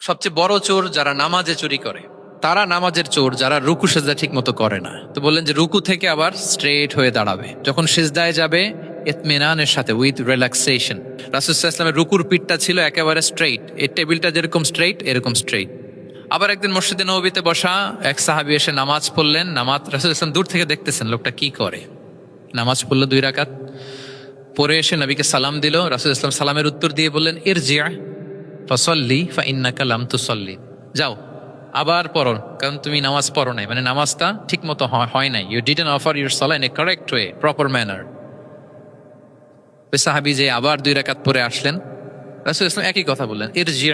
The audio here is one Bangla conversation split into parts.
সবচেয়ে বড় চোর যারা নামাজে চুরি করে, তারা নামাজের চোর যারা রুকু সেজদা ঠিক মতো করে না। তো বললেন যে রুকু থেকে আবার স্ট্রেট হয়ে দাঁড়াবে, যখন সেজদায় যাবে ইতমিনানের সাথে, উইথ রিল্যাক্সেশন। রাসূল সাল্লাল্লাহু আলাইহি ওয়াসাল্লামের রুকুর পিঠটা ছিল একেবারে স্ট্রেইট, এই টেবিলটা যেরকম স্ট্রেইট এরকম স্ট্রেইট। আবার একদিন মসজিদে নববীতে বসা এক সাহাবী এসে নামাজ পড়লেন। নামাজ রাসূল সাল্লাল্লাহু আলাইহি ওয়াসাল্লাম দূর থেকে দেখতেছেন লোকটা কি করে। নামাজ পড়লো 2 রাকাত, পরে এসে নবীকে সালাম দিল। রাসূল সাল্লাল্লাহু আলাইহি ওয়াসাল্লাম সালামের উত্তর দিয়ে বললেন, ইরজি' ফাসাল্লি ফাইন্নাকা লাম তুসাল্লি, যাও আবার পড়ো, কারণ তুমি নামাজ পড়ো নাই, মানে নামাজটা ঠিক মতো হয় নাই। ইউ ডিডন্ট অফার ইউর সালাহ in a correct way, proper manner. সাহাবী যে আবার 2 রাকাত পরে আসলেন, রাসূল ইসলাম একই কথা বললেন, ইরজি'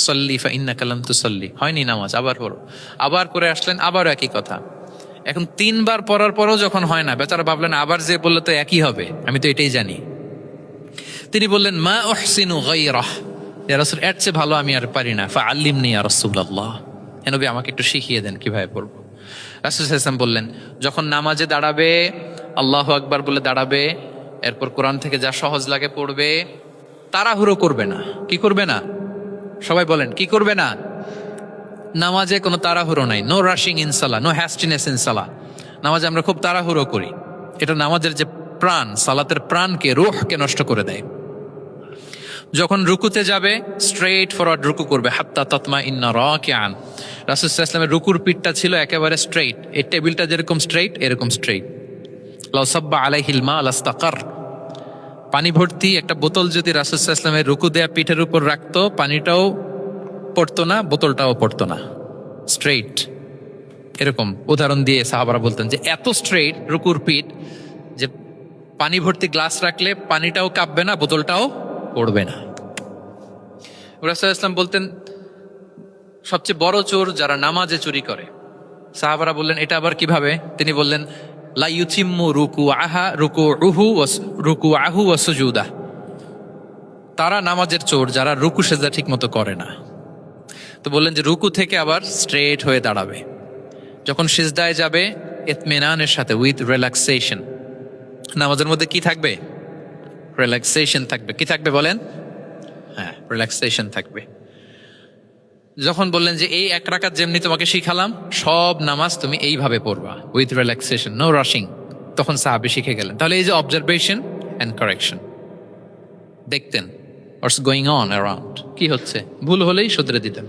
সাল্লি ফাইন্নাকা লাম তুসাল্লি, হয়নি নামাজ, আবার পড়ো। আবার করে আসলেন, আবারও একই কথা। এখন 3 বার পড়ার পরও যখন হয় না, বেচারা ভাবলেন আবার যে বললে তো একই হবে, আমি তো এটাই জানি। তিনি বললেন, মা উহসিনু গায়রাহ, ইয়া রাসূল এর চেয়ে ভালো আমি আর পারি না, ফাআল্লিমনি ইয়া রাসূলুল্লাহ, হে নবী আমাকে একটু শিখিয়ে দেন কিভাবে পড়বো। রাসূল সাল্লাল্লাহু আলাইহি ওয়াসাল্লাম বললেন, যখন নামাজে দাঁড়াবে আল্লাহু আকবার বলে দাঁড়াবে, এরপর কোরআন থেকে যা সহজ লাগে পড়বে, তাড়াহুড়ো করবে না। কি করবে না? সবাই বলেন, কি করবে না? নামাজে কোনো তাড়াহুড়ো নাই, no rushing in salah, no hastiness in salah. নামাজে আমরা খুব তাড়াহুড়ো করি, এটা নামাজের যে প্রাণ, সালাতের প্রাণকে, রূহকে নষ্ট করে দেয়। যখন রুকুতে যাবে স্ট্রেট ফরওয়ার্ড রুকু করবে, হাত্তা তাতমা ইন্না রাকিআন। রাসূল সাল্লাল্লাহু আলাইহি ওয়াসাল্লামের রুকুর পিঠটা ছিল একেবারে স্ট্রেইট, এই টেবিলটা যেরকম স্ট্রেইট এরকম স্ট্রেইট। লাউ সাব্বা আলাইহিল মা লাস্তাকার, পানি ভর্তি একটা বোতল যদি রাসূল সাল্লাল্লাহু আলাইহি ওয়াসাল্লামের রুকু দেয়া পিঠের উপর রাখতো, পানিটাও পড়তো না, বোতলটাও পড়তো না, স্ট্রেইট। এরকম উদাহরণ দিয়ে সাহাবারা বলতেন যে এত স্ট্রেইট রুকুর পিঠ যে পানি ভর্তি গ্লাস রাখলে পানিটাও কাঁপবে না, বোতলটাও পড়বে না। রাসূল সাল্লাল্লাহু আলাইহি ওয়াসাল্লাম বলতেন, সবচেয়ে বড় চোর যারা নামাজে চুরি করে। সাহাবারা বললেন, এটা আবার কিভাবে? তিনি বললেন, লা ইউতিম্মু রুকুআহু ওয়া সুজুদাহ, তারা নামাজের চোর যারা রুকু সেজদা ঠিক মতো করে না। তো বললেন যে রুকু থেকে আবার স্ট্রেট হয়ে দাঁড়াবে, যখন সিজদায় যাবে ইতমিনানের সাথে, উইথ রিল্যাক্সেশন। নামাজের মধ্যে কি থাকবে? রিল্যাক্সেশন থাকবে। কি থাকবে বলেন? হ্যাঁ, রিল্যাক্সেশন থাকবে। যখন বললেন যে এই 1 রাকাত যেমনি তোমাকে শিখালাম, সব নামাজ তুমি এইভাবে পড়বা, উইথ রিল্যাক্সেশন, নো রাশিং, তখন সাহাবী শিখে গেলেন। তাহলে এই যে অবজারভেশন এন্ড কারেকশন, দেখতেন হোয়াটস গোয়িং অন অ্যারাউন্ড, কি হচ্ছে, ভুল হলেই শুধরে দিতেন।